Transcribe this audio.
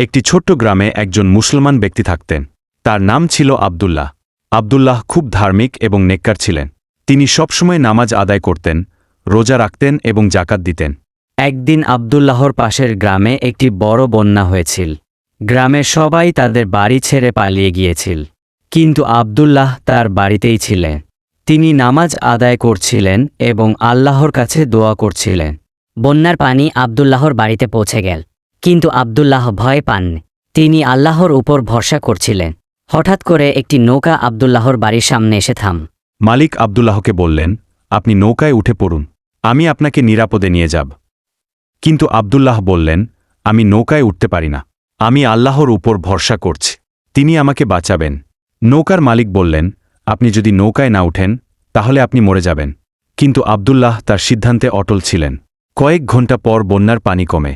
একটি ছোট্ট গ্রামে একজন মুসলমান ব্যক্তি থাকতেন। তার নাম ছিল আব্দুল্লাহ। আব্দুল্লাহ খুব ধার্মিক এবং নেককার ছিলেন। তিনি সবসময় নামাজ আদায় করতেন, রোজা রাখতেন এবং জাকাত দিতেন। একদিন আব্দুল্লাহর পাশের গ্রামে একটি বড় বন্যা হয়েছিল। গ্রামের সবাই তাদের বাড়ি ছেড়ে পালিয়ে গিয়েছিল, কিন্তু আব্দুল্লাহ তার বাড়িতেই ছিলেন। তিনি নামাজ আদায় করছিলেন এবং আল্লাহর কাছে দোয়া করছিলেন। বন্যার পানি আব্দুল্লাহর বাড়িতে পৌঁছে গেল, কিন্তু আব্দুল্লাহ ভয় পাননি। তিনি আল্লাহর উপর ভরসা করছিলেন। হঠাৎ করে একটি নৌকা আব্দুল্লাহর বাড়ির সামনে এসে থাম। মালিক আব্দুল্লাহকে বললেন, আপনি নৌকায় উঠে পড়ুন, আমি আপনাকে নিরাপদে নিয়ে যাব। কিন্তু আব্দুল্লাহ বললেন, আমি নৌকায় উঠতে পারি না। আমি আল্লাহর উপর ভরসা করছি, তিনি আমাকে বাঁচাবেন। নৌকার মালিক বললেন, আপনি যদি নৌকায় না উঠেন তাহলে আপনি মরে যাবেন। কিন্তু আব্দুল্লাহ তার সিদ্ধান্তে অটল ছিলেন। কয়েক ঘন্টা পর বন্যার পানি কমে